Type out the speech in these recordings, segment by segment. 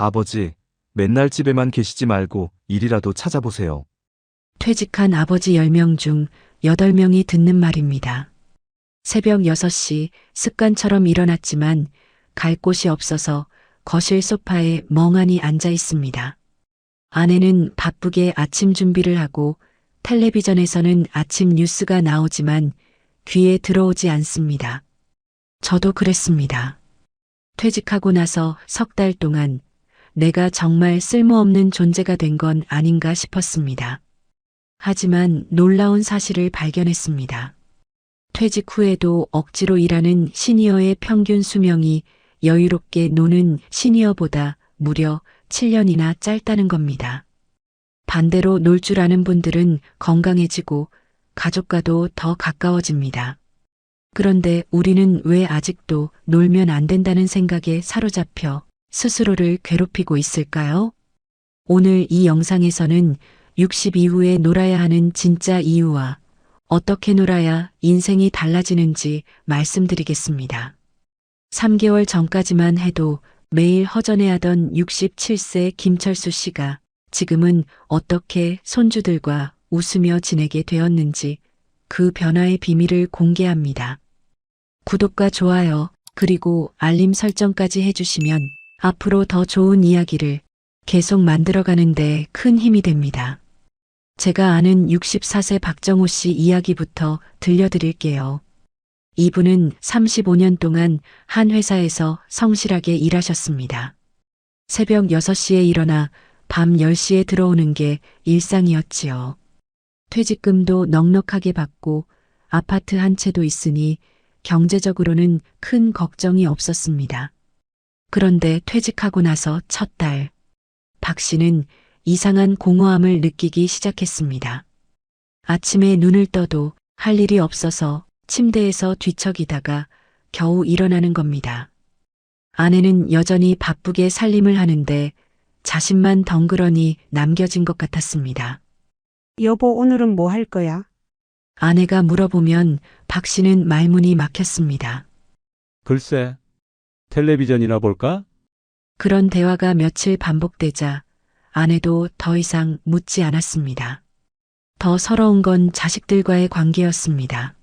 아버지, 맨날 집에만 계시지 말고 일이라도 찾아보세요. 퇴직한 아버지 10명 중 8명이 듣는 말입니다. 새벽 6시 습관처럼 일어났지만 갈 곳이 없어서 거실 소파에 멍하니 앉아 있습니다. 아내는 바쁘게 아침 준비를 하고 텔레비전에서는 아침 뉴스가 나오지만 귀에 들어오지 않습니다. 저도 그랬습니다. 퇴직하고 나서 석 달 동안 내가 정말 쓸모없는 존재가 된 건 아닌가 싶었습니다. 하지만 놀라운 사실을 발견했습니다. 퇴직 후에도 억지로 일하는 시니어의 평균 수명이 여유롭게 노는 시니어보다 무려 7년이나 짧다는 겁니다. 반대로 놀 줄 아는 분들은 건강해지고 가족과도 더 가까워집니다. 그런데 우리는 왜 아직도 놀면 안 된다는 생각에 사로잡혀 스스로를 괴롭히고 있을까요? 오늘 이 영상에서는 60 이후에 놀아야 하는 진짜 이유와 어떻게 놀아야 인생이 달라지는지 말씀드리겠습니다. 3개월 전까지만 해도 매일 허전해하던 67세 김철수 씨가 지금은 어떻게 손주들과 웃으며 지내게 되었는지 그 변화의 비밀을 공개합니다. 구독과 좋아요, 그리고 알림 설정까지 해주시면 앞으로 더 좋은 이야기를 계속 만들어가는데 큰 힘이 됩니다. 제가 아는 64세 박정호 씨 이야기부터 들려드릴게요. 이분은 35년 동안 한 회사에서 성실하게 일하셨습니다. 새벽 6시에 일어나 밤 10시에 들어오는 게 일상이었지요. 퇴직금도 넉넉하게 받고 아파트 한 채도 있으니 경제적으로는 큰 걱정이 없었습니다. 그런데 퇴직하고 나서 첫 달, 박 씨는 이상한 공허함을 느끼기 시작했습니다. 아침에 눈을 떠도 할 일이 없어서 침대에서 뒤척이다가 겨우 일어나는 겁니다. 아내는 여전히 바쁘게 살림을 하는데 자신만 덩그러니 남겨진 것 같았습니다. 여보, 오늘은 뭐 할 거야? 아내가 물어보면 박 씨는 말문이 막혔습니다. 글쎄, 텔레비전이나 볼까? 그런 대화가 며칠 반복되자 아내도 더 이상 묻지 않았습니다. 더 서러운 건 자식들과의 관계였습니다.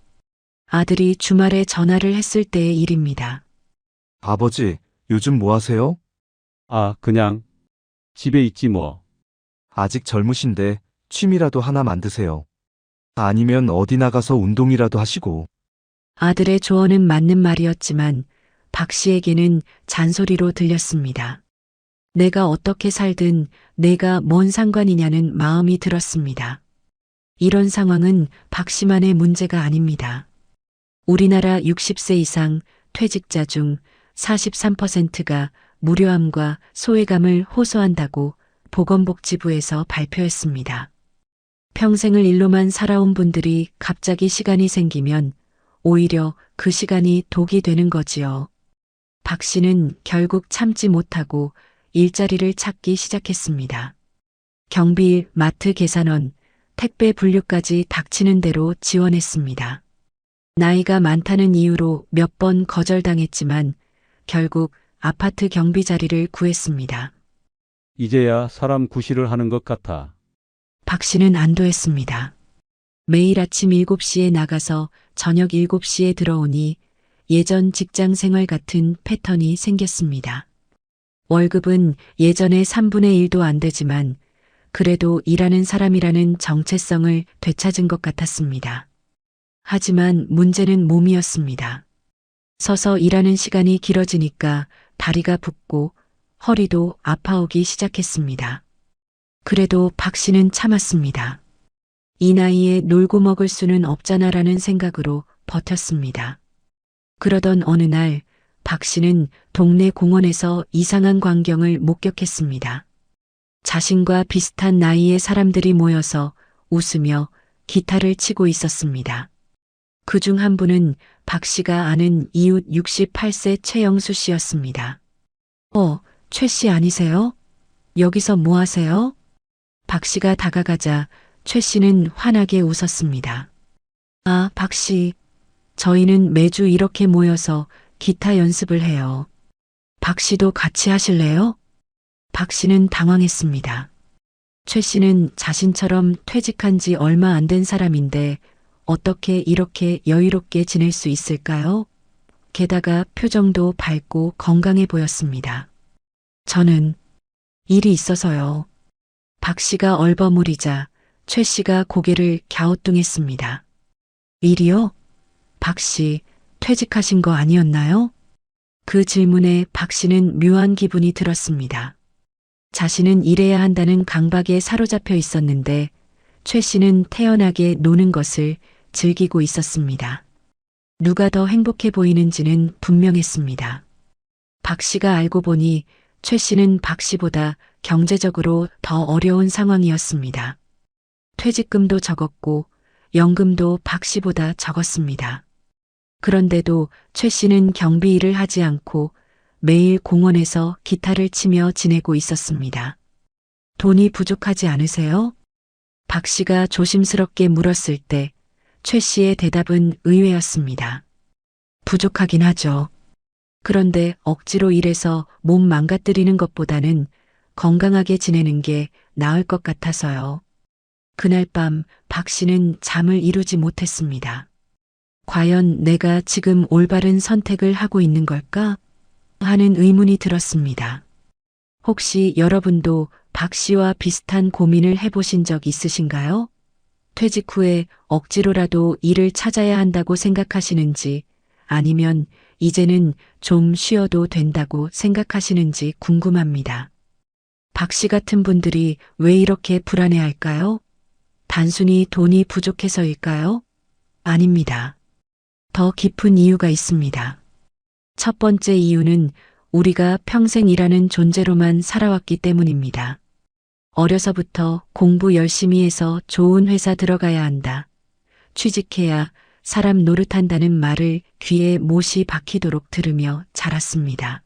아들이 주말에 전화를 했을 때의 일입니다. 아버지, 요즘 뭐 하세요? 아, 그냥 집에 있지 뭐. 아직 젊으신데 취미라도 하나 만드세요. 아니면 어디 나가서 운동이라도 하시고. 아들의 조언은 맞는 말이었지만 박 씨에게는 잔소리로 들렸습니다. 내가 어떻게 살든 내가 뭔 상관이냐는 마음이 들었습니다. 이런 상황은 박 씨만의 문제가 아닙니다. 우리나라 60세 이상 퇴직자 중 43%가 무료함과 소외감을 호소한다고 보건복지부에서 발표했습니다. 평생을 일로만 살아온 분들이 갑자기 시간이 생기면 오히려 그 시간이 독이 되는 거지요. 박 씨는 결국 참지 못하고 일자리를 찾기 시작했습니다. 경비, 마트 계산원, 택배 분류까지 닥치는 대로 지원했습니다. 나이가 많다는 이유로 몇 번 거절당했지만 결국 아파트 경비 자리를 구했습니다. 이제야 사람 구실을 하는 것 같아. 박 씨는 안도했습니다. 매일 아침 7시에 나가서 저녁 7시에 들어오니 예전 직장 생활 같은 패턴이 생겼습니다. 월급은 예전의 3분의 1도 안 되지만 그래도 일하는 사람이라는 정체성을 되찾은 것 같았습니다. 하지만 문제는 몸이었습니다. 서서 일하는 시간이 길어지니까 다리가 붓고 허리도 아파오기 시작했습니다. 그래도 박 씨는 참았습니다. 이 나이에 놀고 먹을 수는 없잖아라는 생각으로 버텼습니다. 그러던 어느 날 박 씨는 동네 공원에서 이상한 광경을 목격했습니다. 자신과 비슷한 나이의 사람들이 모여서 웃으며 기타를 치고 있었습니다. 그중 한 분은 박 씨가 아는 이웃 68세 최영수 씨였습니다. 최 씨 아니세요? 여기서 뭐 하세요? 박 씨가 다가가자 최 씨는 환하게 웃었습니다. 아, 박 씨, 저희는 매주 이렇게 모여서 기타 연습을 해요. 박 씨도 같이 하실래요? 박 씨는 당황했습니다. 최 씨는 자신처럼 퇴직한 지 얼마 안 된 사람인데 어떻게 이렇게 여유롭게 지낼 수 있을까요? 게다가 표정도 밝고 건강해 보였습니다. 저는 일이 있어서요. 박 씨가 얼버무리자 최 씨가 고개를 갸우뚱했습니다. 일이요? 박 씨, 퇴직하신 거 아니었나요? 그 질문에 박 씨는 묘한 기분이 들었습니다. 자신은 일해야 한다는 강박에 사로잡혀 있었는데 최 씨는 태연하게 노는 것을 즐기고 있었습니다. 누가 더 행복해 보이는지는 분명했습니다. 박 씨가 알고 보니 최 씨는 박 씨보다 경제적으로 더 어려운 상황이었습니다. 퇴직금도 적었고 연금도 박 씨보다 적었습니다. 그런데도 최 씨는 경비 일을 하지 않고 매일 공원에서 기타를 치며 지내고 있었습니다. 돈이 부족하지 않으세요? 박 씨가 조심스럽게 물었을 때 최 씨의 대답은 의외였습니다. 부족하긴 하죠. 그런데 억지로 일해서 몸 망가뜨리는 것보다는 건강하게 지내는 게 나을 것 같아서요. 그날 밤 박 씨는 잠을 이루지 못했습니다. 과연 내가 지금 올바른 선택을 하고 있는 걸까? 하는 의문이 들었습니다. 혹시 여러분도 박 씨와 비슷한 고민을 해보신 적 있으신가요? 퇴직 후에 억지로라도 일을 찾아야 한다고 생각하시는지 아니면 이제는 좀 쉬어도 된다고 생각하시는지 궁금합니다. 박 씨 같은 분들이 왜 이렇게 불안해할까요? 단순히 돈이 부족해서일까요? 아닙니다. 더 깊은 이유가 있습니다. 첫 번째 이유는 우리가 평생 일하는 존재로만 살아왔기 때문입니다. 어려서부터 공부 열심히 해서 좋은 회사 들어가야 한다. 취직해야 사람 노릇한다는 말을 귀에 못이 박히도록 들으며 자랐습니다.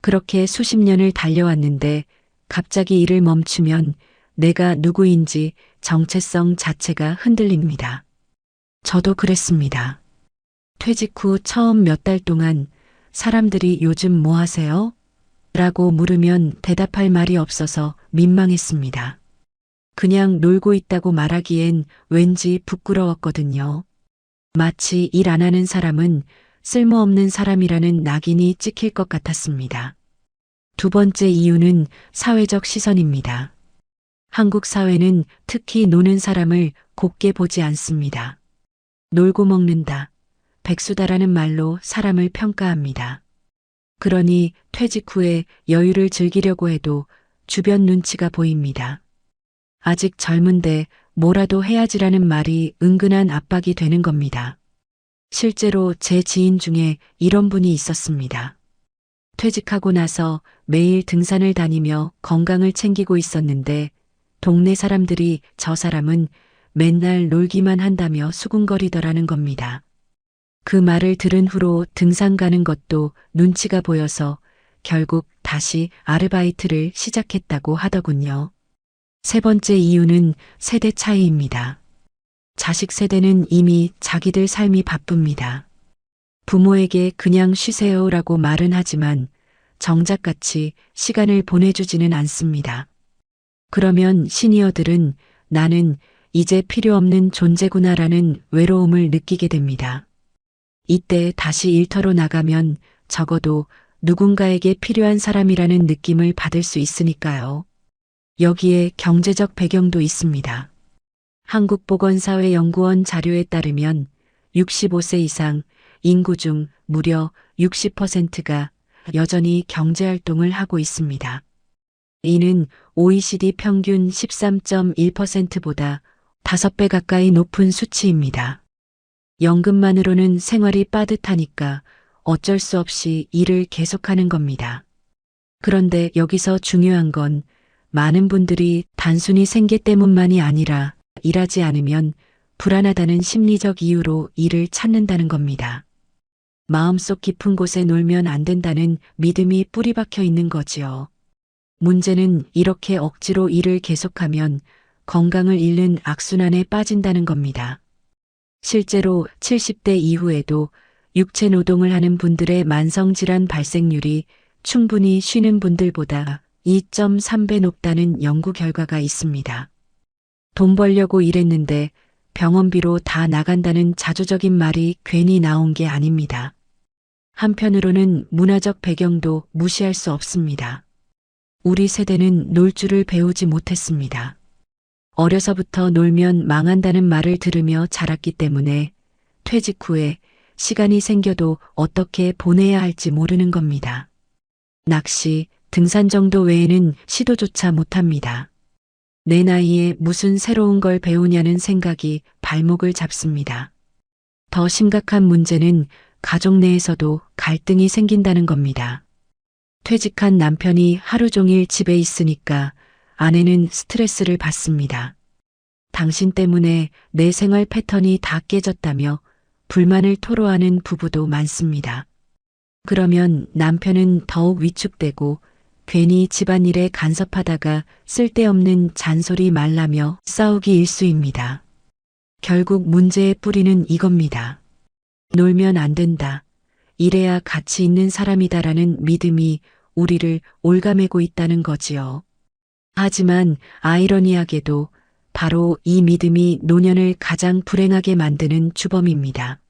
그렇게 수십 년을 달려왔는데 갑자기 일을 멈추면 내가 누구인지 정체성 자체가 흔들립니다. 저도 그랬습니다. 퇴직 후 처음 몇 달 동안 사람들이 요즘 뭐 하세요? 라고 물으면 대답할 말이 없어서 민망했습니다. 그냥 놀고 있다고 말하기엔 왠지 부끄러웠거든요. 마치 일 안 하는 사람은 쓸모없는 사람이라는 낙인이 찍힐 것 같았습니다. 두 번째 이유는 사회적 시선입니다. 한국 사회는 특히 노는 사람을 곱게 보지 않습니다. 놀고 먹는다, 백수다라는 말로 사람을 평가합니다. 그러니 퇴직 후에 여유를 즐기려고 해도 주변 눈치가 보입니다. 아직 젊은데 뭐라도 해야지라는 말이 은근한 압박이 되는 겁니다. 실제로 제 지인 중에 이런 분이 있었습니다. 퇴직하고 나서 매일 등산을 다니며 건강을 챙기고 있었는데 동네 사람들이 저 사람은 맨날 놀기만 한다며 수군거리더라는 겁니다. 그 말을 들은 후로 등산 가는 것도 눈치가 보여서 결국 다시 아르바이트를 시작했다고 하더군요. 세 번째 이유는 세대 차이입니다. 자식 세대는 이미 자기들 삶이 바쁩니다. 부모에게 그냥 쉬세요라고 말은 하지만 정작같이 시간을 보내주지는 않습니다. 그러면 시니어들은 나는 이제 필요 없는 존재구나라는 외로움을 느끼게 됩니다. 이때 다시 일터로 나가면 적어도 누군가에게 필요한 사람이라는 느낌을 받을 수 있으니까요. 여기에 경제적 배경도 있습니다. 한국보건사회연구원 자료에 따르면 65세 이상 인구 중 무려 60%가 여전히 경제활동을 하고 있습니다. 이는 OECD 평균 13.1%보다 5배 가까이 높은 수치입니다. 연금만으로는 생활이 빠듯하니까 어쩔 수 없이 일을 계속하는 겁니다. 그런데 여기서 중요한 건 많은 분들이 단순히 생계 때문만이 아니라 일하지 않으면 불안하다는 심리적 이유로 일을 찾는다는 겁니다. 마음속 깊은 곳에 놀면 안 된다는 믿음이 뿌리 박혀 있는 거지요. 문제는 이렇게 억지로 일을 계속하면 건강을 잃는 악순환에 빠진다는 겁니다. 실제로 70대 이후에도 육체 노동을 하는 분들의 만성질환 발생률이 충분히 쉬는 분들보다 2.3배 높다는 연구 결과가 있습니다. 돈 벌려고 일했는데 병원비로 다 나간다는 자조적인 말이 괜히 나온 게 아닙니다. 한편으로는 문화적 배경도 무시할 수 없습니다. 우리 세대는 놀 줄을 배우지 못했습니다. 어려서부터 놀면 망한다는 말을 들으며 자랐기 때문에 퇴직 후에 시간이 생겨도 어떻게 보내야 할지 모르는 겁니다. 낚시, 등산 정도 외에는 시도조차 못합니다. 내 나이에 무슨 새로운 걸 배우냐는 생각이 발목을 잡습니다. 더 심각한 문제는 가족 내에서도 갈등이 생긴다는 겁니다. 퇴직한 남편이 하루 종일 집에 있으니까 아내는 스트레스를 받습니다. 당신 때문에 내 생활 패턴이 다 깨졌다며 불만을 토로하는 부부도 많습니다. 그러면 남편은 더욱 위축되고 괜히 집안일에 간섭하다가 쓸데없는 잔소리 말라며 싸우기 일쑤입니다. 결국 문제의 뿌리는 이겁니다. 놀면 안 된다. 이래야 가치 있는 사람이다라는 믿음이 우리를 올가매고 있다는 거지요. 하지만 아이러니하게도 바로 이 믿음이 노년을 가장 불행하게 만드는 주범입니다.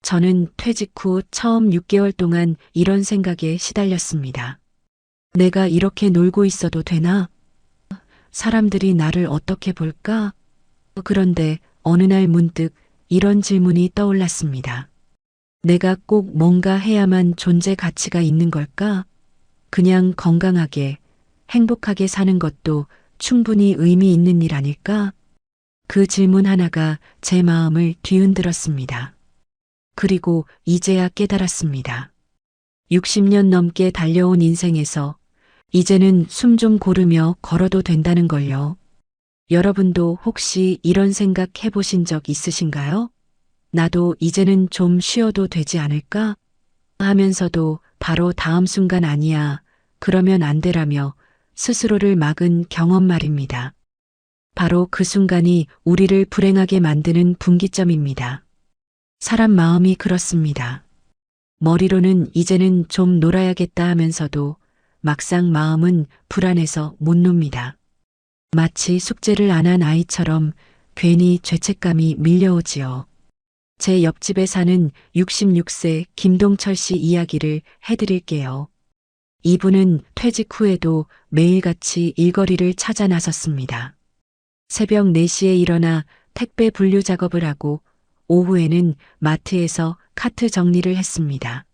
저는 퇴직 후 처음 6개월 동안 이런 생각에 시달렸습니다. 내가 이렇게 놀고 있어도 되나? 사람들이 나를 어떻게 볼까? 그런데 어느 날 문득 이런 질문이 떠올랐습니다. 내가 꼭 뭔가 해야만 존재 가치가 있는 걸까? 그냥 건강하게, 행복하게 사는 것도 충분히 의미 있는 일 아닐까? 그 질문 하나가 제 마음을 뒤흔들었습니다. 그리고 이제야 깨달았습니다. 60년 넘게 달려온 인생에서 이제는 숨 좀 고르며 걸어도 된다는 걸요. 여러분도 혹시 이런 생각 해보신 적 있으신가요? 나도 이제는 좀 쉬어도 되지 않을까? 하면서도 바로 다음 순간 아니야. 그러면 안 되라며 스스로를 막은 경험 말입니다. 바로 그 순간이 우리를 불행하게 만드는 분기점입니다. 사람 마음이 그렇습니다. 머리로는 이제는 좀 놀아야겠다 하면서도 막상 마음은 불안해서 못 놉니다. 마치 숙제를 안 한 아이처럼 괜히 죄책감이 밀려오지요. 제 옆집에 사는 66세 김동철 씨 이야기를 해드릴게요. 이분은 퇴직 후에도 매일같이 일거리를 찾아 나섰습니다. 새벽 4시에 일어나 택배 분류 작업을 하고 오후에는 마트에서 카트 정리를 했습니다.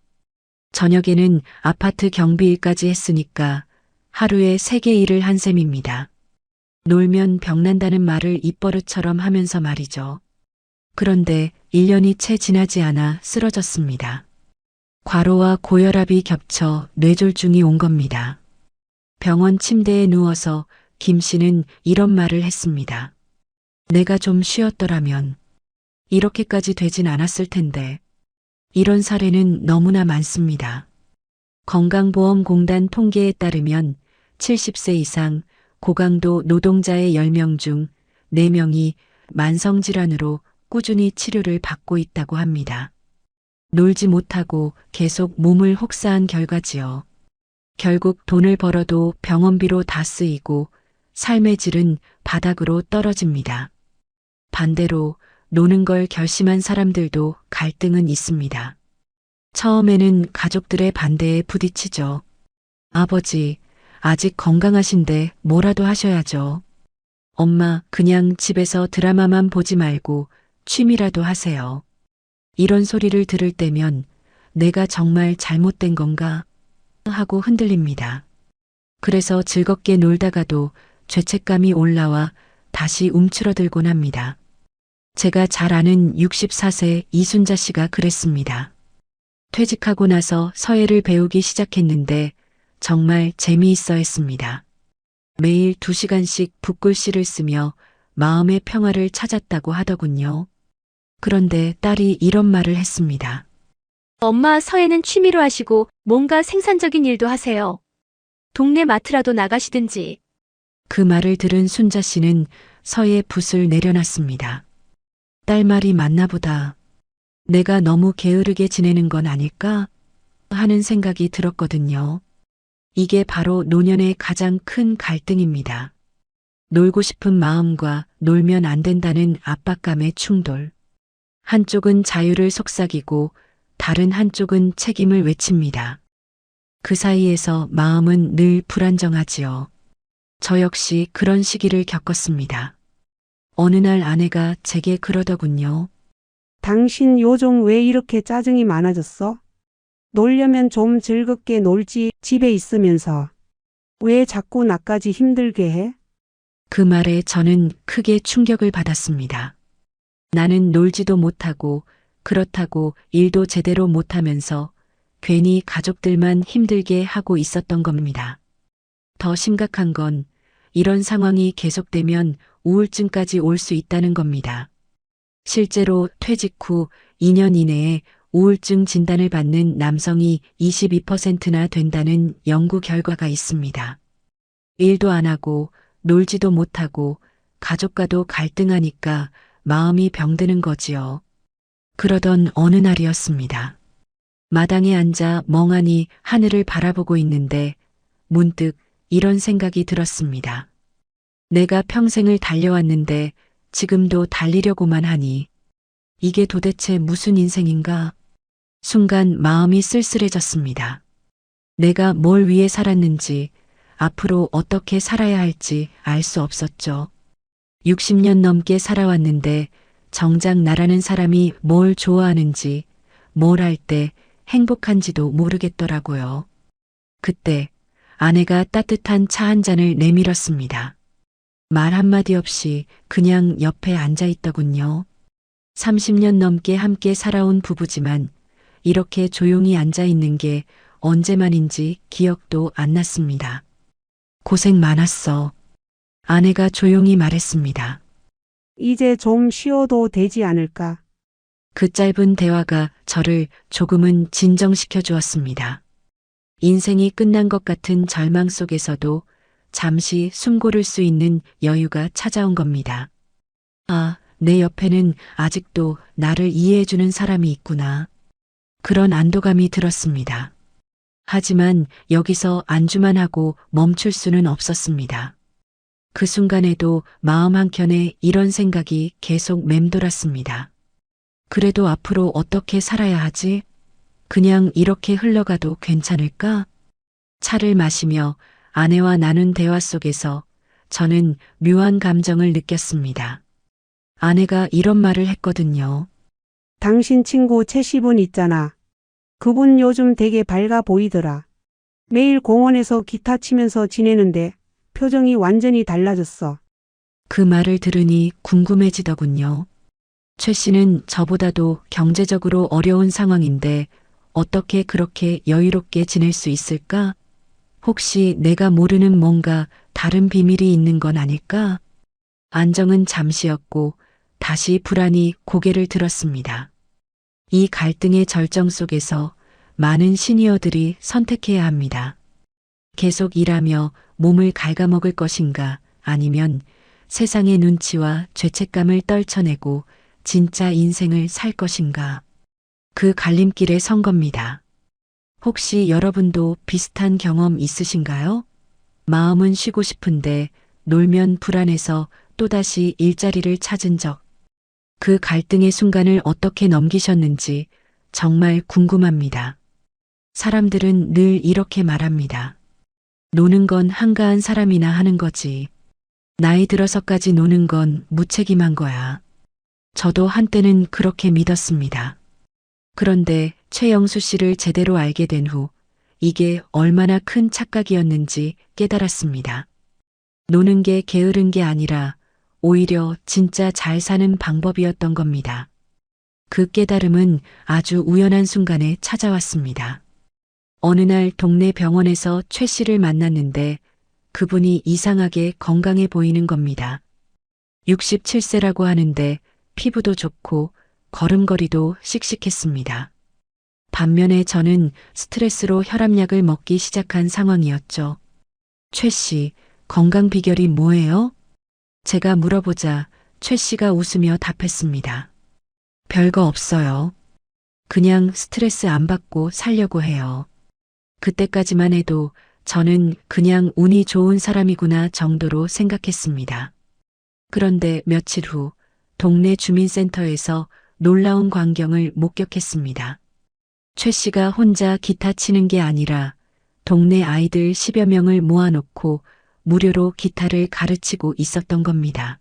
저녁에는 아파트 경비일까지 했으니까 하루에 3개 일을 한 셈입니다. 놀면 병난다는 말을 입버릇처럼 하면서 말이죠. 그런데 1년이 채 지나지 않아 쓰러졌습니다. 과로와 고혈압이 겹쳐 뇌졸중이 온 겁니다. 병원 침대에 누워서 김 씨는 이런 말을 했습니다. 내가 좀 쉬었더라면 이렇게까지 되진 않았을 텐데. 이런 사례는 너무나 많습니다. 건강보험공단 통계에 따르면 70세 이상 고강도 노동자의 10명 중 4명이 만성질환으로 꾸준히 치료를 받고 있다고 합니다. 놀지 못하고 계속 몸을 혹사한 결과지요. 결국 돈을 벌어도 병원비로 다 쓰이고 삶의 질은 바닥으로 떨어집니다. 반대로 노는 걸 결심한 사람들도 갈등은 있습니다. 처음에는 가족들의 반대에 부딪히죠. 아버지, 아직 건강하신데 뭐라도 하셔야죠. 엄마, 그냥 집에서 드라마만 보지 말고 취미라도 하세요. 이런 소리를 들을 때면 내가 정말 잘못된 건가 하고 흔들립니다. 그래서 즐겁게 놀다가도 죄책감이 올라와 다시 움츠러들곤 합니다. 제가 잘 아는 64세 이순자 씨가 그랬습니다. 퇴직하고 나서 서예를 배우기 시작했는데 정말 재미있어 했습니다. 매일 2시간씩 붓글씨를 쓰며 마음의 평화를 찾았다고 하더군요. 그런데 딸이 이런 말을 했습니다. 엄마, 서예는 취미로 하시고 뭔가 생산적인 일도 하세요. 동네 마트라도 나가시든지. 그 말을 들은 순자 씨는 서예 붓을 내려놨습니다. 딸 말이 맞나 보다. 내가 너무 게으르게 지내는 건 아닐까 하는 생각이 들었거든요. 이게 바로 노년의 가장 큰 갈등입니다. 놀고 싶은 마음과 놀면 안 된다는 압박감의 충돌. 한쪽은 자유를 속삭이고 다른 한쪽은 책임을 외칩니다. 그 사이에서 마음은 늘 불안정하지요. 저 역시 그런 시기를 겪었습니다. 어느 날 아내가 제게 그러더군요. 당신 요즘 왜 이렇게 짜증이 많아졌어? 놀려면 좀 즐겁게 놀지 집에 있으면서. 왜 자꾸 나까지 힘들게 해? 그 말에 저는 크게 충격을 받았습니다. 나는 놀지도 못하고 그렇다고 일도 제대로 못하면서 괜히 가족들만 힘들게 하고 있었던 겁니다. 더 심각한 건 이런 상황이 계속되면 우울증까지 올 수 있다는 겁니다. 실제로 퇴직 후 2년 이내에 우울증 진단을 받는 남성이 22%나 된다는 연구 결과가 있습니다. 일도 안 하고 놀지도 못하고 가족과도 갈등하니까 마음이 병드는 거지요. 그러던 어느 날이었습니다. 마당에 앉아 멍하니 하늘을 바라보고 있는데 문득 이런 생각이 들었습니다. 내가 평생을 달려왔는데 지금도 달리려고만 하니 이게 도대체 무슨 인생인가? 순간 마음이 쓸쓸해졌습니다. 내가 뭘 위해 살았는지 앞으로 어떻게 살아야 할지 알 수 없었죠. 60년 넘게 살아왔는데 정작 나라는 사람이 뭘 좋아하는지, 뭘 할 때 행복한지도 모르겠더라고요. 그때 아내가 따뜻한 차 한 잔을 내밀었습니다. 말 한마디 없이 그냥 옆에 앉아 있더군요. 30년 넘게 함께 살아온 부부지만 이렇게 조용히 앉아 있는 게 언제만인지 기억도 안 났습니다. 고생 많았어. 아내가 조용히 말했습니다. 이제 좀 쉬어도 되지 않을까? 그 짧은 대화가 저를 조금은 진정시켜 주었습니다. 인생이 끝난 것 같은 절망 속에서도 잠시 숨 고를 수 있는 여유가 찾아온 겁니다. 아, 내 옆에는 아직도 나를 이해해주는 사람이 있구나. 그런 안도감이 들었습니다. 하지만 여기서 안주만 하고 멈출 수는 없었습니다. 그 순간에도 마음 한켠에 이런 생각이 계속 맴돌았습니다. 그래도 앞으로 어떻게 살아야 하지? 그냥 이렇게 흘러가도 괜찮을까? 차를 마시며 아내와 나눈 대화 속에서 저는 묘한 감정을 느꼈습니다. 아내가 이런 말을 했거든요. 당신 친구 최 씨분 있잖아. 그분 요즘 되게 밝아 보이더라. 매일 공원에서 기타 치면서 지내는데 표정이 완전히 달라졌어. 그 말을 들으니 궁금해지더군요. 최 씨는 저보다도 경제적으로 어려운 상황인데 어떻게 그렇게 여유롭게 지낼 수 있을까? 혹시 내가 모르는 뭔가 다른 비밀이 있는 건 아닐까? 안정은 잠시였고 다시 불안이 고개를 들었습니다. 이 갈등의 절정 속에서 많은 시니어들이 선택해야 합니다. 계속 일하며 몸을 갉아먹을 것인가 아니면 세상의 눈치와 죄책감을 떨쳐내고 진짜 인생을 살 것인가. 그 갈림길에 선 겁니다. 혹시 여러분도 비슷한 경험 있으신가요? 마음은 쉬고 싶은데 놀면 불안해서 또다시 일자리를 찾은 적. 그 갈등의 순간을 어떻게 넘기셨는지 정말 궁금합니다. 사람들은 늘 이렇게 말합니다. 노는 건 한가한 사람이나 하는 거지. 나이 들어서까지 노는 건 무책임한 거야. 저도 한때는 그렇게 믿었습니다. 그런데 최영수 씨를 제대로 알게 된 후 이게 얼마나 큰 착각이었는지 깨달았습니다. 노는 게 게으른 게 아니라 오히려 진짜 잘 사는 방법이었던 겁니다. 그 깨달음은 아주 우연한 순간에 찾아왔습니다. 어느 날 동네 병원에서 최 씨를 만났는데 그분이 이상하게 건강해 보이는 겁니다. 67세라고 하는데 피부도 좋고 걸음걸이도 씩씩했습니다. 반면에 저는 스트레스로 혈압약을 먹기 시작한 상황이었죠. 최 씨, 건강 비결이 뭐예요? 제가 물어보자 최 씨가 웃으며 답했습니다. 별거 없어요. 그냥 스트레스 안 받고 살려고 해요. 그때까지만 해도 저는 그냥 운이 좋은 사람이구나 정도로 생각했습니다. 그런데 며칠 후 동네 주민센터에서 놀라운 광경을 목격했습니다. 최 씨가 혼자 기타 치는 게 아니라 동네 아이들 10여 명을 모아놓고 무료로 기타를 가르치고 있었던 겁니다.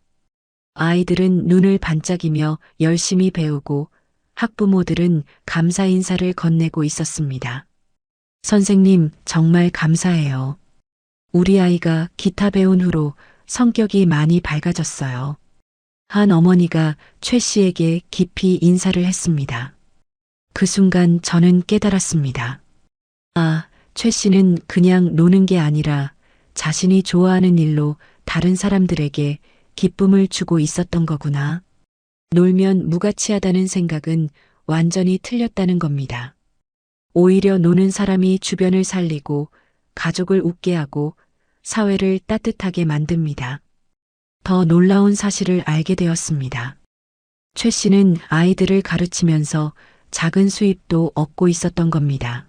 아이들은 눈을 반짝이며 열심히 배우고 학부모들은 감사 인사를 건네고 있었습니다. 선생님, 정말 감사해요. 우리 아이가 기타 배운 후로 성격이 많이 밝아졌어요. 한 어머니가 최 씨에게 깊이 인사를 했습니다. 그 순간 저는 깨달았습니다. 아, 최 씨는 그냥 노는 게 아니라 자신이 좋아하는 일로 다른 사람들에게 기쁨을 주고 있었던 거구나. 놀면 무가치하다는 생각은 완전히 틀렸다는 겁니다. 오히려 노는 사람이 주변을 살리고 가족을 웃게 하고 사회를 따뜻하게 만듭니다. 더 놀라운 사실을 알게 되었습니다. 최 씨는 아이들을 가르치면서 작은 수입도 얻고 있었던 겁니다.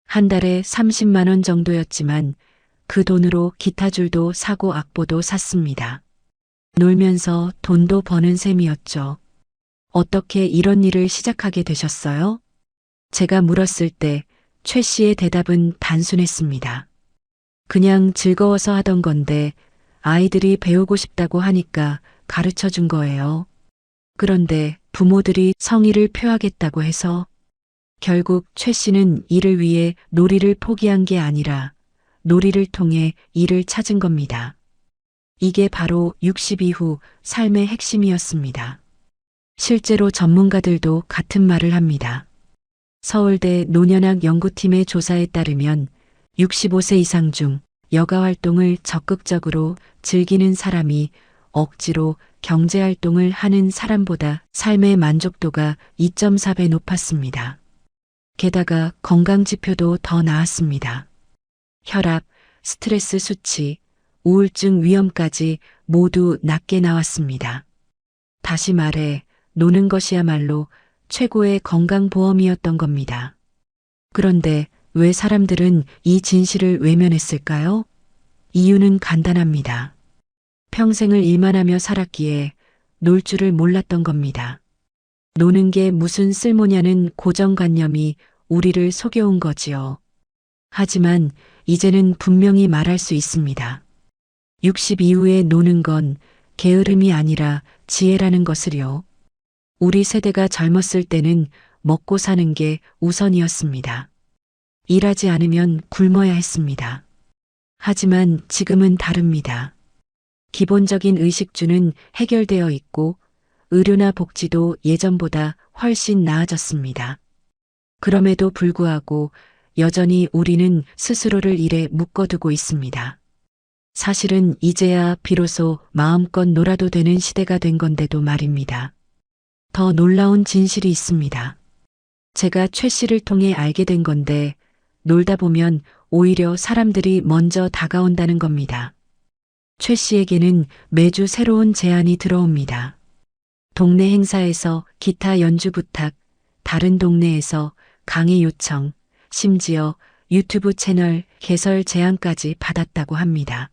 한 달에 30만 원 정도였지만 그 돈으로 기타줄도 사고 악보도 샀습니다. 놀면서 돈도 버는 셈이었죠. 어떻게 이런 일을 시작하게 되셨어요? 제가 물었을 때 최 씨의 대답은 단순했습니다. 그냥 즐거워서 하던 건데 아이들이 배우고 싶다고 하니까 가르쳐 준 거예요. 그런데 부모들이 성의를 표하겠다고 해서 결국 최 씨는 이를 위해 놀이를 포기한 게 아니라 놀이를 통해 일을 찾은 겁니다. 이게 바로 60 이후 삶의 핵심이었습니다. 실제로 전문가들도 같은 말을 합니다. 서울대 노년학 연구팀의 조사에 따르면 65세 이상 중 여가 활동을 적극적으로 즐기는 사람이 억지로 경제 활동을 하는 사람보다 삶의 만족도가 2.4배 높았습니다. 게다가 건강 지표도 더 나았습니다. 혈압, 스트레스 수치, 우울증 위험까지 모두 낮게 나왔습니다. 다시 말해 노는 것이야말로 최고의 건강보험이었던 겁니다. 그런데 왜 사람들은 이 진실을 외면했을까요? 이유는 간단합니다. 평생을 일만 하며 살았기에 놀 줄을 몰랐던 겁니다. 노는 게 무슨 쓸모냐는 고정관념이 우리를 속여온 거지요. 하지만 이제는 분명히 말할 수 있습니다. 60 이후에 노는 건 게으름이 아니라 지혜라는 것을요. 우리 세대가 젊었을 때는 먹고 사는 게 우선이었습니다. 일하지 않으면 굶어야 했습니다. 하지만 지금은 다릅니다. 기본적인 의식주는 해결되어 있고 의료나 복지도 예전보다 훨씬 나아졌습니다. 그럼에도 불구하고 여전히 우리는 스스로를 일에 묶어두고 있습니다. 사실은 이제야 비로소 마음껏 놀아도 되는 시대가 된 건데도 말입니다. 더 놀라운 진실이 있습니다. 제가 최 씨를 통해 알게 된 건데 놀다 보면 오히려 사람들이 먼저 다가온다는 겁니다. 최 씨에게는 매주 새로운 제안이 들어옵니다. 동네 행사에서 기타 연주 부탁, 다른 동네에서 강의 요청, 심지어 유튜브 채널 개설 제안까지 받았다고 합니다.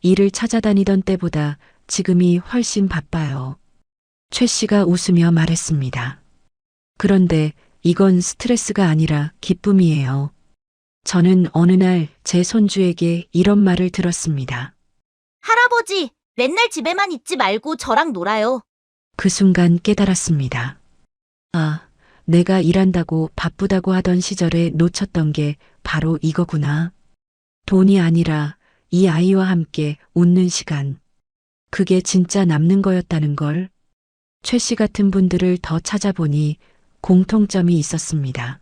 일을 찾아다니던 때보다 지금이 훨씬 바빠요. 최 씨가 웃으며 말했습니다. 그런데 이건 스트레스가 아니라 기쁨이에요. 저는 어느 날 제 손주에게 이런 말을 들었습니다. 할아버지, 맨날 집에만 있지 말고 저랑 놀아요. 그 순간 깨달았습니다. 아, 내가 일한다고 바쁘다고 하던 시절에 놓쳤던 게 바로 이거구나. 돈이 아니라 이 아이와 함께 웃는 시간. 그게 진짜 남는 거였다는 걸. 최 씨 같은 분들을 더 찾아보니 공통점이 있었습니다.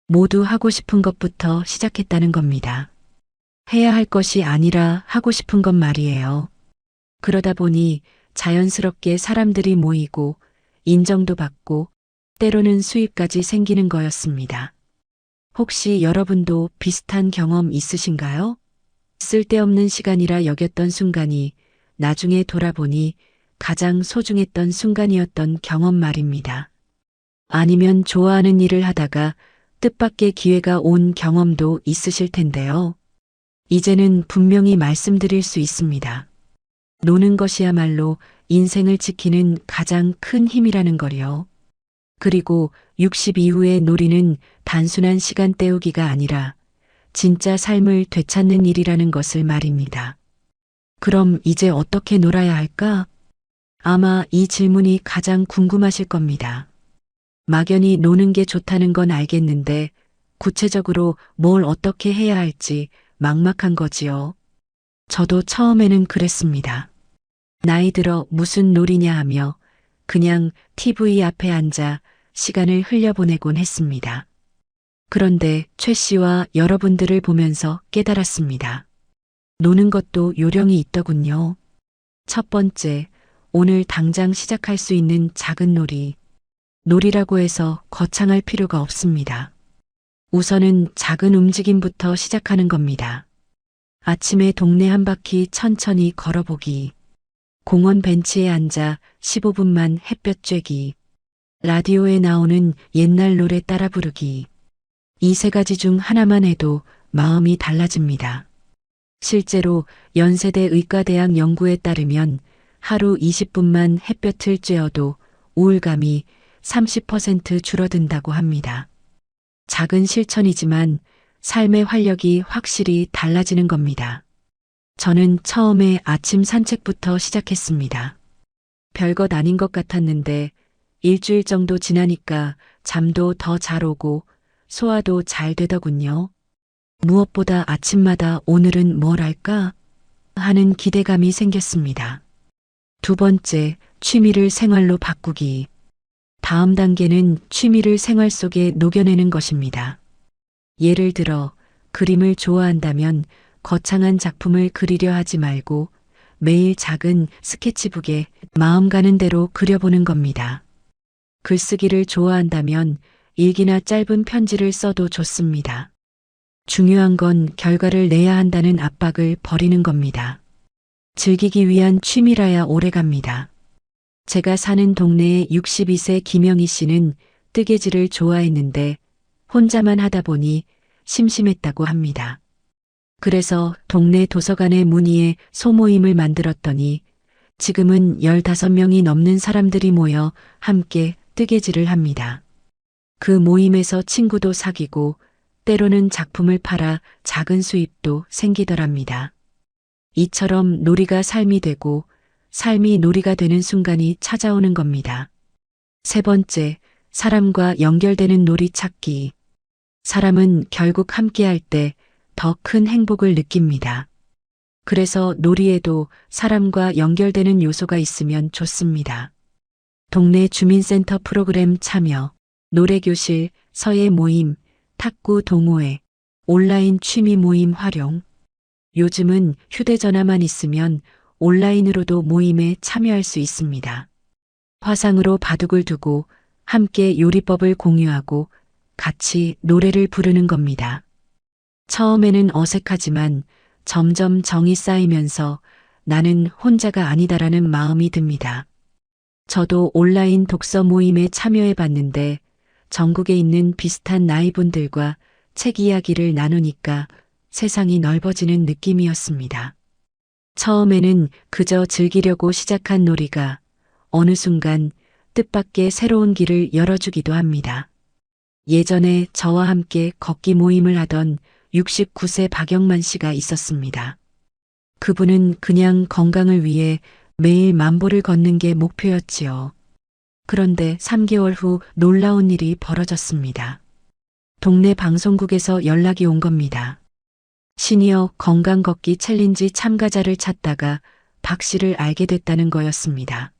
모두 하고 싶은 것부터 시작했다는 겁니다. 해야 할 것이 아니라 하고 싶은 것 말이에요. 그러다 보니 자연스럽게 사람들이 모이고 인정도 받고 때로는 수입까지 생기는 거였습니다. 혹시 여러분도 비슷한 경험 있으신가요? 쓸데없는 시간이라 여겼던 순간이 나중에 돌아보니 가장 소중했던 순간이었던 경험 말입니다. 아니면 좋아하는 일을 하다가 뜻밖의 기회가 온 경험도 있으실 텐데요. 이제는 분명히 말씀드릴 수 있습니다. 노는 것이야말로 인생을 지키는 가장 큰 힘이라는 거요. 그리고 60 이후의 놀이는 단순한 시간 때우기가 아니라 진짜 삶을 되찾는 일이라는 것을 말입니다. 그럼 이제 어떻게 놀아야 할까? 아마 이 질문이 가장 궁금하실 겁니다. 막연히 노는 게 좋다는 건 알겠는데 구체적으로 뭘 어떻게 해야 할지 막막한 거지요. 저도 처음에는 그랬습니다. 나이 들어 무슨 놀이냐 하며 그냥 TV 앞에 앉아 시간을 흘려보내곤 했습니다. 그런데 최 씨와 여러분들을 보면서 깨달았습니다. 노는 것도 요령이 있더군요. 첫 번째, 오늘 당장 시작할 수 있는 작은 놀이. 놀이라고 해서 거창할 필요가 없습니다. 우선은 작은 움직임부터 시작하는 겁니다. 아침에 동네 한 바퀴 천천히 걸어보기. 공원 벤치에 앉아 15분만 햇볕 쬐기. 라디오에 나오는 옛날 노래 따라 부르기. 이 세 가지 중 하나만 해도 마음이 달라집니다. 실제로 연세대 의과대학 연구에 따르면 하루 20분만 햇볕을 쬐어도 우울감이 30% 줄어든다고 합니다. 작은 실천이지만 삶의 활력이 확실히 달라지는 겁니다. 저는 처음에 아침 산책부터 시작했습니다. 별것 아닌 것 같았는데 일주일 정도 지나니까 잠도 더 잘 오고 소화도 잘 되더군요. 무엇보다 아침마다 오늘은 뭘 할까 하는 기대감이 생겼습니다. 두 번째, 취미를 생활로 바꾸기. 다음 단계는 취미를 생활 속에 녹여내는 것입니다. 예를 들어 그림을 좋아한다면 거창한 작품을 그리려 하지 말고 매일 작은 스케치북에 마음 가는 대로 그려보는 겁니다. 글쓰기를 좋아한다면 일기나 짧은 편지를 써도 좋습니다. 중요한 건 결과를 내야 한다는 압박을 버리는 겁니다. 즐기기 위한 취미라야 오래갑니다. 제가 사는 동네의 62세 김영희 씨는 뜨개질을 좋아했는데 혼자만 하다 보니 심심했다고 합니다. 그래서 동네 도서관의 문의에 소모임을 만들었더니 지금은 15명이 넘는 사람들이 모여 함께 뜨개질을 합니다. 그 모임에서 친구도 사귀고 때로는 작품을 팔아 작은 수입도 생기더랍니다. 이처럼 놀이가 삶이 되고 삶이 놀이가 되는 순간이 찾아오는 겁니다. 세 번째, 사람과 연결되는 놀이 찾기. 사람은 결국 함께할 때 더 큰 행복을 느낍니다. 그래서 놀이에도 사람과 연결되는 요소가 있으면 좋습니다. 동네 주민센터 프로그램 참여, 노래교실, 서예 모임, 탁구 동호회, 온라인 취미 모임 활용. 요즘은 휴대전화만 있으면 온라인으로도 모임에 참여할 수 있습니다. 화상으로 바둑을 두고 함께 요리법을 공유하고 같이 노래를 부르는 겁니다. 처음에는 어색하지만 점점 정이 쌓이면서 나는 혼자가 아니다라는 마음이 듭니다. 저도 온라인 독서 모임에 참여해 봤는데 전국에 있는 비슷한 나이분들과 책 이야기를 나누니까 세상이 넓어지는 느낌이었습니다. 처음에는 그저 즐기려고 시작한 놀이가 어느 순간 뜻밖의 새로운 길을 열어주기도 합니다. 예전에 저와 함께 걷기 모임을 하던 69세 박영만 씨가 있었습니다. 그분은 그냥 건강을 위해 매일 만보를 걷는 게 목표였지요. 그런데 3개월 후 놀라운 일이 벌어졌습니다. 동네 방송국에서 연락이 온 겁니다. 시니어 건강 걷기 챌린지 참가자를 찾다가 박 씨를 알게 됐다는 거였습니다.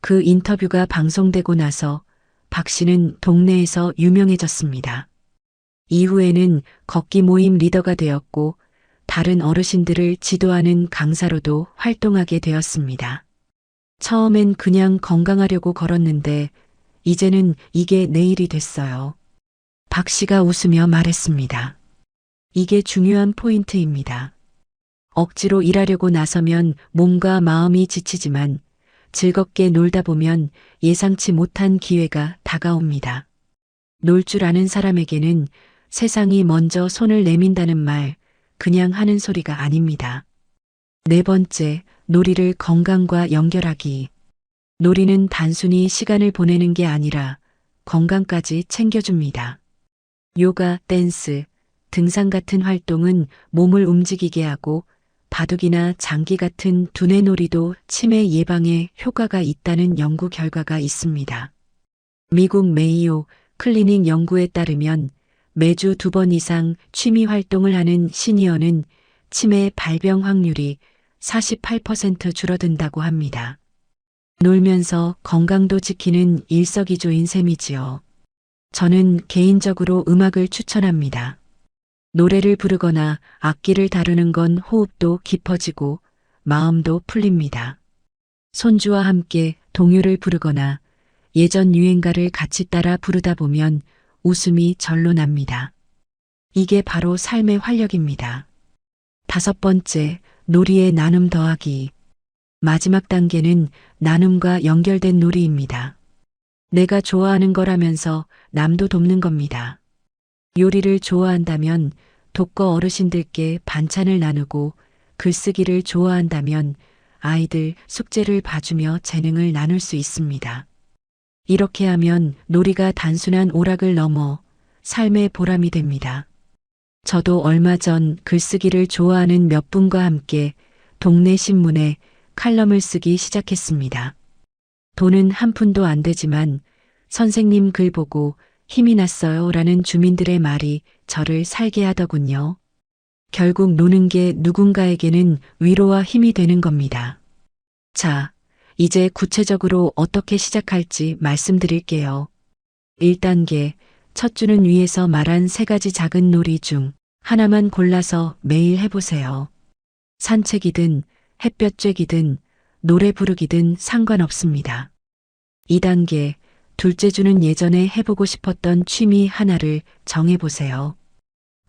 그 인터뷰가 방송되고 나서 박 씨는 동네에서 유명해졌습니다. 이후에는 걷기 모임 리더가 되었고 다른 어르신들을 지도하는 강사로도 활동하게 되었습니다. 처음엔 그냥 건강하려고 걸었는데 이제는 이게 내 일이 됐어요. 박 씨가 웃으며 말했습니다. 이게 중요한 포인트입니다. 억지로 일하려고 나서면 몸과 마음이 지치지만 즐겁게 놀다 보면 예상치 못한 기회가 다가옵니다. 놀 줄 아는 사람에게는 세상이 먼저 손을 내민다는 말, 그냥 하는 소리가 아닙니다. 네 번째, 놀이를 건강과 연결하기. 놀이는 단순히 시간을 보내는 게 아니라 건강까지 챙겨줍니다. 요가, 댄스, 등산 같은 활동은 몸을 움직이게 하고 바둑이나 장기 같은 두뇌 놀이도 치매 예방에 효과가 있다는 연구 결과가 있습니다. 미국 메이오 클리닉 연구에 따르면 매주 2번 이상 취미 활동을 하는 시니어는 치매 발병 확률이 48% 줄어든다고 합니다. 놀면서 건강도 지키는 일석이조인 셈이지요. 저는 개인적으로 음악을 추천합니다. 노래를 부르거나 악기를 다루는 건 호흡도 깊어지고 마음도 풀립니다. 손주와 함께 동요를 부르거나 예전 유행가를 같이 따라 부르다 보면 웃음이 절로 납니다. 이게 바로 삶의 활력입니다. 5번째, 놀이의 나눔 더하기. 마지막 단계는 나눔과 연결된 놀이입니다. 내가 좋아하는 거라면서 남도 돕는 겁니다. 요리를 좋아한다면 독거 어르신들께 반찬을 나누고 글쓰기를 좋아한다면 아이들 숙제를 봐주며 재능을 나눌 수 있습니다. 이렇게 하면 놀이가 단순한 오락을 넘어 삶의 보람이 됩니다. 저도 얼마 전 글쓰기를 좋아하는 몇 분과 함께 동네 신문에 칼럼을 쓰기 시작했습니다. 돈은 한 푼도 안 되지만 선생님 글 보고 힘이 났어요 라는 주민들의 말이 저를 살게 하더군요. 결국 노는 게 누군가에게는 위로와 힘이 되는 겁니다. 자, 이제 구체적으로 어떻게 시작할지 말씀드릴게요. 1단계, 첫 줄은 위에서 말한 3가지 작은 놀이 중 하나만 골라서 매일 해보세요. 산책이든 햇볕 쬐기든 노래 부르기든 상관없습니다. 2단계, 둘째 주는 예전에 해보고 싶었던 취미 하나를 정해보세요.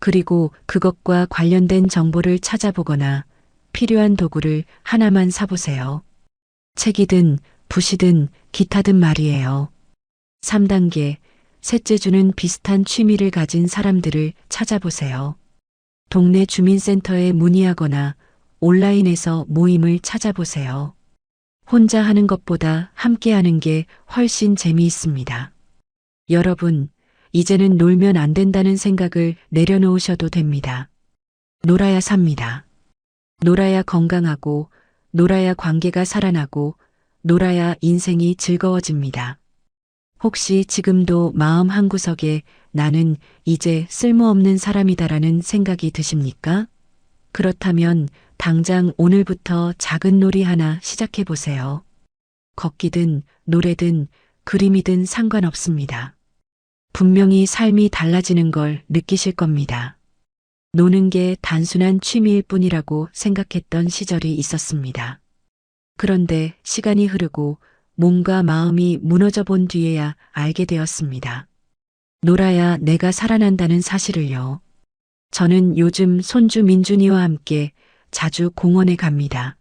그리고 그것과 관련된 정보를 찾아보거나 필요한 도구를 하나만 사보세요. 책이든 붓이든 기타든 말이에요. 3단계, 셋째 주는 비슷한 취미를 가진 사람들을 찾아보세요. 동네 주민센터에 문의하거나 온라인에서 모임을 찾아보세요. 혼자 하는 것보다 함께 하는 게 훨씬 재미있습니다. 여러분, 이제는 놀면 안 된다는 생각을 내려놓으셔도 됩니다. 놀아야 삽니다. 놀아야 건강하고, 놀아야 관계가 살아나고, 놀아야 인생이 즐거워집니다. 혹시 지금도 마음 한구석에 나는 이제 쓸모없는 사람이다라는 생각이 드십니까? 그렇다면 당장 오늘부터 작은 놀이 하나 시작해 보세요. 걷기든 노래든 그림이든 상관없습니다. 분명히 삶이 달라지는 걸 느끼실 겁니다. 노는 게 단순한 취미일 뿐이라고 생각했던 시절이 있었습니다. 그런데 시간이 흐르고 몸과 마음이 무너져 본 뒤에야 알게 되었습니다. 놀아야 내가 살아난다는 사실을요. 저는 요즘 손주 민준이와 함께 자주 공원에 갑니다.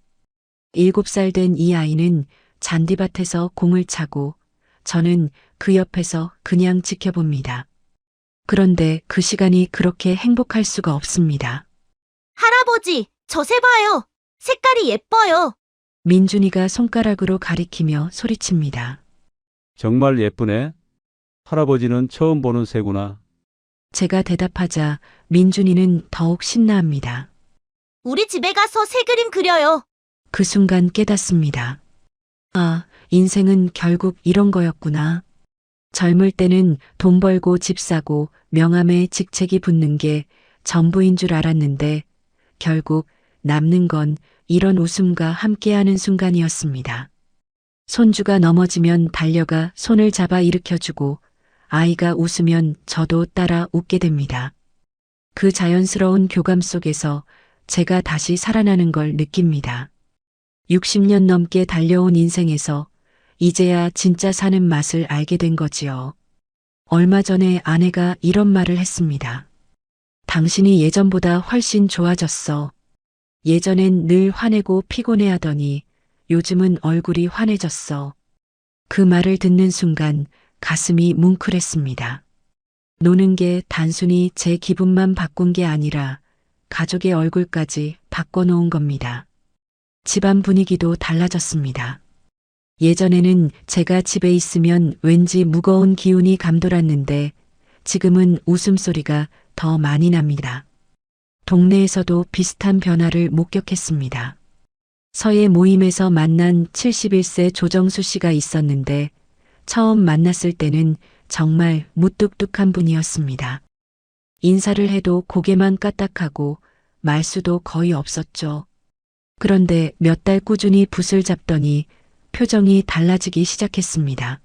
7살 된 이 아이는 잔디밭에서 공을 차고 저는 그 옆에서 그냥 지켜봅니다. 그런데 그 시간이 그렇게 행복할 수가 없습니다. 할아버지, 저 새 봐요. 색깔이 예뻐요. 민준이가 손가락으로 가리키며 소리칩니다. 정말 예쁘네. 할아버지는 처음 보는 새구나. 제가 대답하자 민준이는 더욱 신나합니다. 우리 집에 가서 새 그림 그려요. 그 순간 깨닫습니다. 아, 인생은 결국 이런 거였구나. 젊을 때는 돈 벌고 집 사고 명함에 직책이 붙는 게 전부인 줄 알았는데 결국 남는 건 이런 웃음과 함께하는 순간이었습니다. 손주가 넘어지면 달려가 손을 잡아 일으켜주고 아이가 웃으면 저도 따라 웃게 됩니다. 그 자연스러운 교감 속에서 제가 다시 살아나는 걸 느낍니다. 60년 넘게 달려온 인생에서 이제야 진짜 사는 맛을 알게 된 거지요. 얼마 전에 아내가 이런 말을 했습니다. 당신이 예전보다 훨씬 좋아졌어. 예전엔 늘 화내고 피곤해 하더니 요즘은 얼굴이 환해졌어. 그 말을 듣는 순간 가슴이 뭉클했습니다. 노는 게 단순히 제 기분만 바꾼 게 아니라 가족의 얼굴까지 바꿔놓은 겁니다. 집안 분위기도 달라졌습니다. 예전에는 제가 집에 있으면 왠지 무거운 기운이 감돌았는데 지금은 웃음소리가 더 많이 납니다. 동네에서도 비슷한 변화를 목격했습니다. 서예 모임에서 만난 71세 조정수 씨가 있었는데 처음 만났을 때는 정말 무뚝뚝한 분이었습니다. 인사를 해도 고개만 까딱하고 말수도 거의 없었죠. 그런데 몇 달 꾸준히 붓을 잡더니 표정이 달라지기 시작했습니다.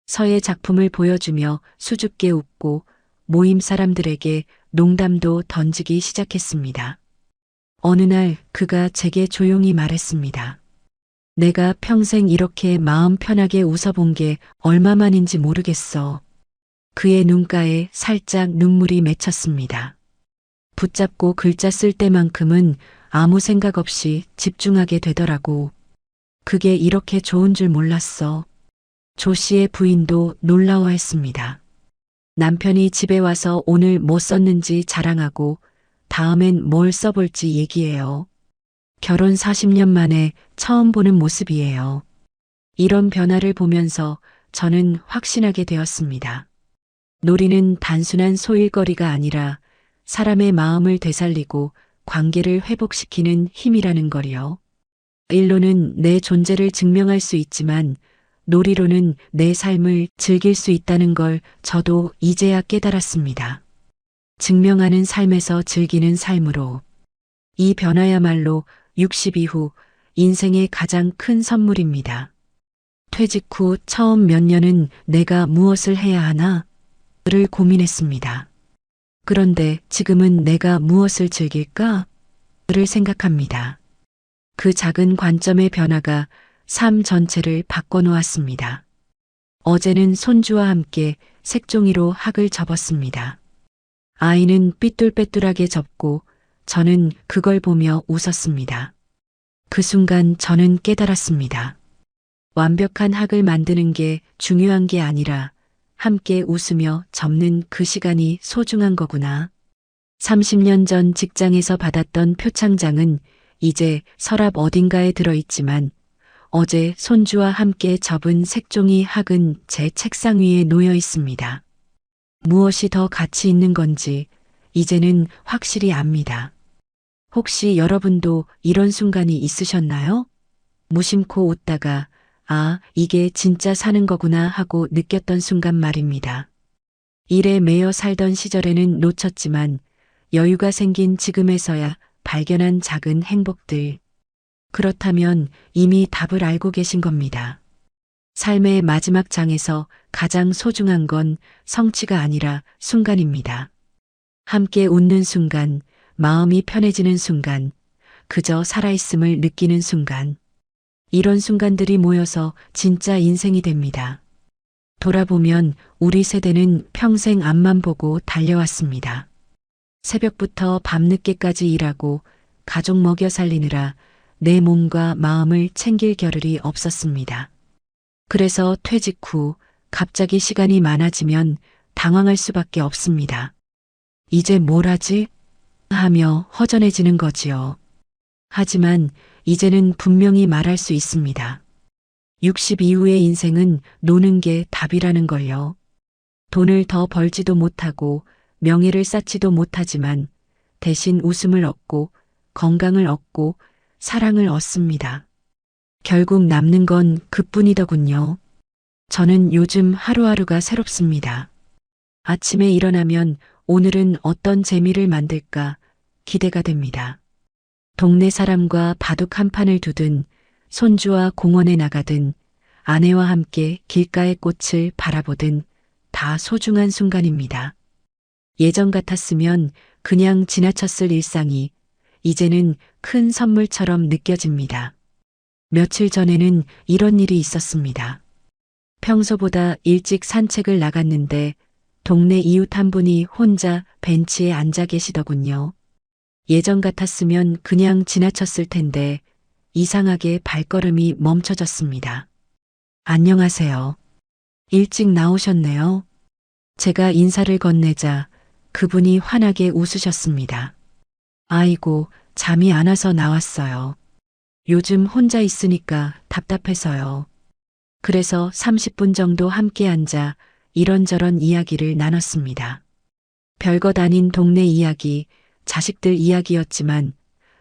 서예 작품을 보여주며 수줍게 웃고 모임 사람들에게 농담도 던지기 시작했습니다. 어느 날 그가 제게 조용히 말했습니다. 내가 평생 이렇게 마음 편하게 웃어본 게 얼마만인지 모르겠어. 그의 눈가에 살짝 눈물이 맺혔습니다. 붙잡고 글자 쓸 때만큼은 아무 생각 없이 집중하게 되더라고. 그게 이렇게 좋은 줄 몰랐어. 조 씨의 부인도 놀라워했습니다. 남편이 집에 와서 오늘 뭐 썼는지 자랑하고 다음엔 뭘 써볼지 얘기해요. 결혼 40년 만에 처음 보는 모습이에요. 이런 변화를 보면서 저는 확신하게 되었습니다. 놀이는 단순한 소일거리가 아니라 사람의 마음을 되살리고 관계를 회복시키는 힘이라는 거리요. 일로는 내 존재를 증명할 수 있지만 놀이로는 내 삶을 즐길 수 있다는 걸 저도 이제야 깨달았습니다. 증명하는 삶에서 즐기는 삶으로. 이 변화야말로 60 이후 인생의 가장 큰 선물입니다. 퇴직 후 처음 몇 년은 내가 무엇을 해야 하나? 를 고민했습니다. 그런데 지금은 내가 무엇을 즐길까? 를 생각합니다. 그 작은 관점의 변화가 삶 전체를 바꿔놓았습니다. 어제는 손주와 함께 색종이로 학을 접었습니다. 아이는 삐뚤빼뚤하게 접고 저는 그걸 보며 웃었습니다. 그 순간 저는 깨달았습니다. 완벽한 학을 만드는 게 중요한 게 아니라 함께 웃으며 접는 그 시간이 소중한 거구나. 30년 전 직장에서 받았던 표창장은 이제 서랍 어딘가에 들어있지만 어제 손주와 함께 접은 색종이 학은 제 책상 위에 놓여 있습니다. 무엇이 더 가치 있는 건지 이제는 확실히 압니다. 혹시 여러분도 이런 순간이 있으셨나요? 무심코 웃다가 아, 이게 진짜 사는 거구나 하고 느꼈던 순간 말입니다. 일에 매여 살던 시절에는 놓쳤지만 여유가 생긴 지금에서야 발견한 작은 행복들. 그렇다면 이미 답을 알고 계신 겁니다. 삶의 마지막 장에서 가장 소중한 건 성취가 아니라 순간입니다. 함께 웃는 순간, 마음이 편해지는 순간, 그저 살아있음을 느끼는 순간. 이런 순간들이 모여서 진짜 인생이 됩니다. 돌아보면 우리 세대는 평생 앞만 보고 달려왔습니다. 새벽부터 밤늦게까지 일하고 가족 먹여 살리느라 내 몸과 마음을 챙길 겨를이 없었습니다. 그래서 퇴직 후 갑자기 시간이 많아지면 당황할 수밖에 없습니다. 이제 뭘 하지? 하며 허전해지는 거지요. 하지만 이제는 분명히 말할 수 있습니다. 60 이후의 인생은 노는 게 답이라는 걸요. 돈을 더 벌지도 못하고 명예를 쌓지도 못하지만 대신 웃음을 얻고 건강을 얻고 사랑을 얻습니다. 결국 남는 건 그뿐이더군요. 저는 요즘 하루하루가 새롭습니다. 아침에 일어나면 오늘은 어떤 재미를 만들까 기대가 됩니다. 동네 사람과 바둑 한 판을 두든 손주와 공원에 나가든 아내와 함께 길가의 꽃을 바라보든 다 소중한 순간입니다. 예전 같았으면 그냥 지나쳤을 일상이 이제는 큰 선물처럼 느껴집니다. 며칠 전에는 이런 일이 있었습니다. 평소보다 일찍 산책을 나갔는데 동네 이웃 한 분이 혼자 벤치에 앉아 계시더군요. 예전 같았으면 그냥 지나쳤을 텐데 이상하게 발걸음이 멈춰졌습니다. 안녕하세요. 일찍 나오셨네요. 제가 인사를 건네자 그분이 환하게 웃으셨습니다. 아이고, 잠이 안 와서 나왔어요. 요즘 혼자 있으니까 답답해서요. 그래서 30분 정도 함께 앉아 이런저런 이야기를 나눴습니다. 별것 아닌 동네 이야기, 자식들 이야기였지만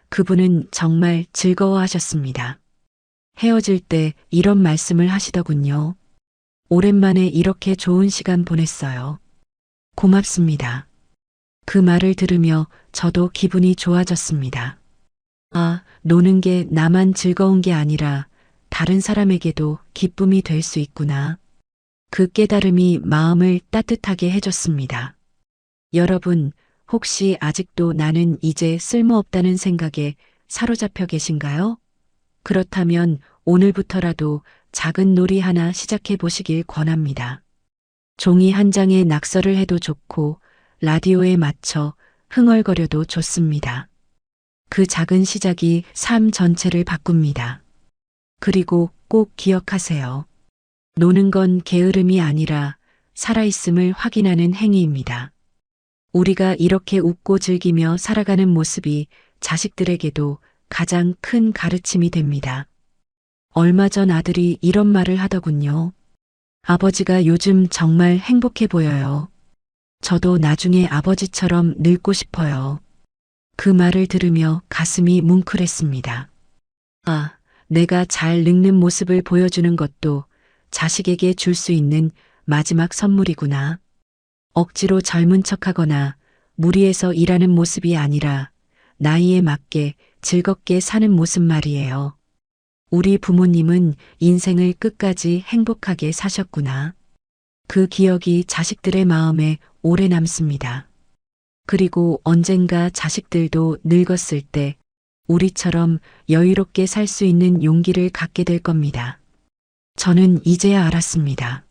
그분은 정말 즐거워하셨습니다. 헤어질 때 이런 말씀을 하시더군요. 오랜만에 이렇게 좋은 시간 보냈어요. 고맙습니다. 그 말을 들으며 저도 기분이 좋아졌습니다. 아, 노는 게 나만 즐거운 게 아니라 다른 사람에게도 기쁨이 될 수 있구나. 그 깨달음이 마음을 따뜻하게 해줬습니다. 여러분, 혹시 아직도 나는 이제 쓸모없다는 생각에 사로잡혀 계신가요? 그렇다면 오늘부터라도 작은 놀이 하나 시작해 보시길 권합니다. 종이 한 장에 낙서를 해도 좋고 라디오에 맞춰 흥얼거려도 좋습니다. 그 작은 시작이 삶 전체를 바꿉니다. 그리고 꼭 기억하세요. 노는 건 게으름이 아니라 살아있음을 확인하는 행위입니다. 우리가 이렇게 웃고 즐기며 살아가는 모습이 자식들에게도 가장 큰 가르침이 됩니다. 얼마 전 아들이 이런 말을 하더군요. 아버지가 요즘 정말 행복해 보여요. 저도 나중에 아버지처럼 늙고 싶어요. 그 말을 들으며 가슴이 뭉클했습니다. 아, 내가 잘 늙는 모습을 보여주는 것도 자식에게 줄 수 있는 마지막 선물이구나. 억지로 젊은 척하거나 무리해서 일하는 모습이 아니라 나이에 맞게 즐겁게 사는 모습 말이에요. 우리 부모님은 인생을 끝까지 행복하게 사셨구나. 그 기억이 자식들의 마음에 오래 남습니다. 그리고 언젠가 자식들도 늙었을 때 우리처럼 여유롭게 살 수 있는 용기를 갖게 될 겁니다. 저는 이제야 알았습니다.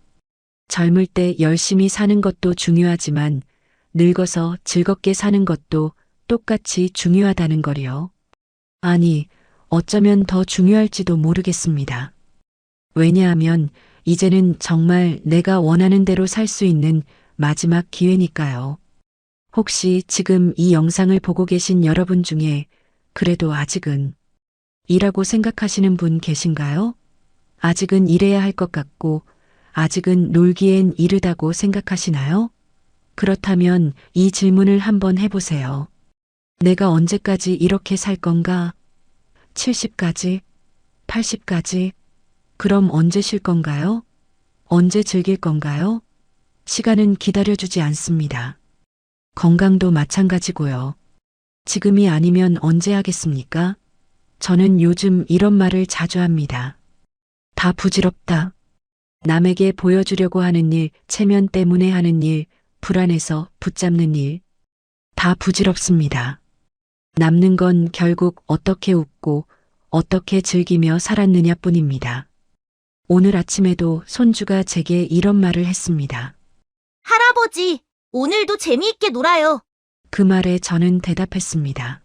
젊을 때 열심히 사는 것도 중요하지만 늙어서 즐겁게 사는 것도 똑같이 중요하다는 거리요. 아니, 어쩌면 더 중요할지도 모르겠습니다. 왜냐하면 이제는 정말 내가 원하는 대로 살 수 있는 마지막 기회니까요. 혹시 지금 이 영상을 보고 계신 여러분 중에 그래도 아직은 이라고 생각하시는 분 계신가요? 아직은 일해야 할 것 같고 아직은 놀기엔 이르다고 생각하시나요? 그렇다면 이 질문을 한번 해보세요. 내가 언제까지 이렇게 살 건가? 70까지? 80까지? 그럼 언제 쉴 건가요? 언제 즐길 건가요? 시간은 기다려주지 않습니다. 건강도 마찬가지고요. 지금이 아니면 언제 하겠습니까? 저는 요즘 이런 말을 자주 합니다. 다 부질없다. 남에게 보여주려고 하는 일, 체면 때문에 하는 일, 불안해서 붙잡는 일. 다 부질없습니다. 남는 건 결국 어떻게 웃고 어떻게 즐기며 살았느냐 뿐입니다. 오늘 아침에도 손주가 제게 이런 말을 했습니다. 할아버지, 오늘도 재미있게 놀아요. 그 말에 저는 대답했습니다.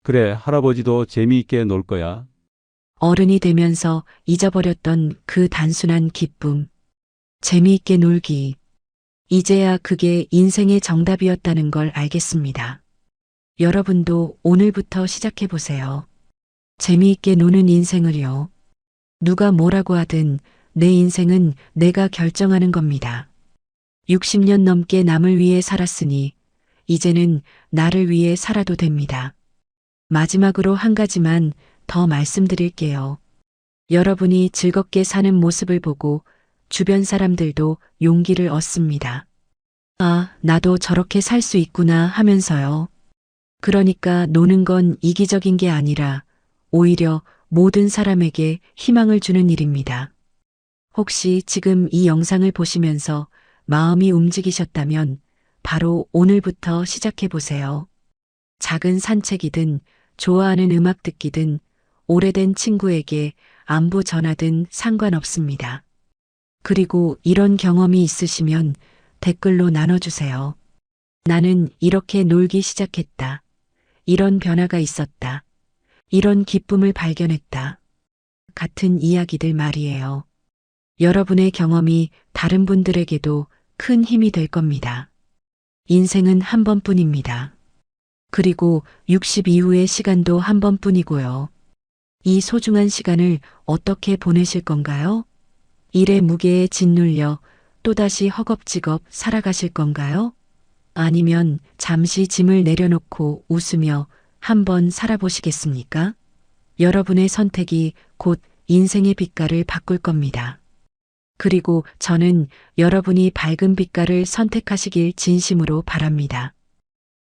그래, 할아버지도 재미있게 놀 거야. 어른이 되면서 잊어버렸던 그 단순한 기쁨. 재미있게 놀기. 이제야 그게 인생의 정답이었다는 걸 알겠습니다. 여러분도 오늘부터 시작해보세요. 재미있게 노는 인생을요. 누가 뭐라고 하든 내 인생은 내가 결정하는 겁니다. 60년 넘게 남을 위해 살았으니 이제는 나를 위해 살아도 됩니다. 마지막으로 한 가지만 더 말씀드릴게요. 여러분이 즐겁게 사는 모습을 보고 주변 사람들도 용기를 얻습니다. 아, 나도 저렇게 살 수 있구나 하면서요. 그러니까 노는 건 이기적인 게 아니라 오히려 모든 사람에게 희망을 주는 일입니다. 혹시 지금 이 영상을 보시면서 마음이 움직이셨다면 바로 오늘부터 시작해 보세요. 작은 산책이든 좋아하는 음악 듣기든 오래된 친구에게 안부 전하든 상관없습니다. 그리고 이런 경험이 있으시면 댓글로 나눠주세요. 나는 이렇게 놀기 시작했다. 이런 변화가 있었다. 이런 기쁨을 발견했다. 같은 이야기들 말이에요. 여러분의 경험이 다른 분들에게도 큰 힘이 될 겁니다. 인생은 한 번뿐입니다. 그리고 60 이후의 시간도 한 번뿐이고요. 이 소중한 시간을 어떻게 보내실 건가요? 일의 무게에 짓눌려 또다시 허겁지겁 살아가실 건가요? 아니면 잠시 짐을 내려놓고 웃으며 한번 살아보시겠습니까? 여러분의 선택이 곧 인생의 빛깔을 바꿀 겁니다. 그리고 저는 여러분이 밝은 빛깔을 선택하시길 진심으로 바랍니다.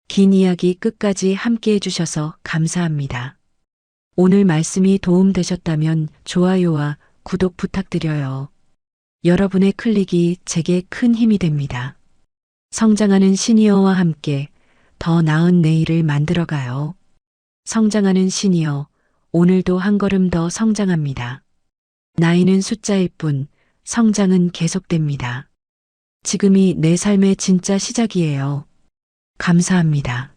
긴 이야기 끝까지 함께 해주셔서 감사합니다. 오늘 말씀이 도움되셨다면 좋아요와 구독 부탁드려요. 여러분의 클릭이 제게 큰 힘이 됩니다. 성장하는 시니어와 함께 더 나은 내일을 만들어가요. 성장하는 시니어, 오늘도 한 걸음 더 성장합니다. 나이는 숫자일 뿐, 성장은 계속됩니다. 지금이 내 삶의 진짜 시작이에요. 감사합니다.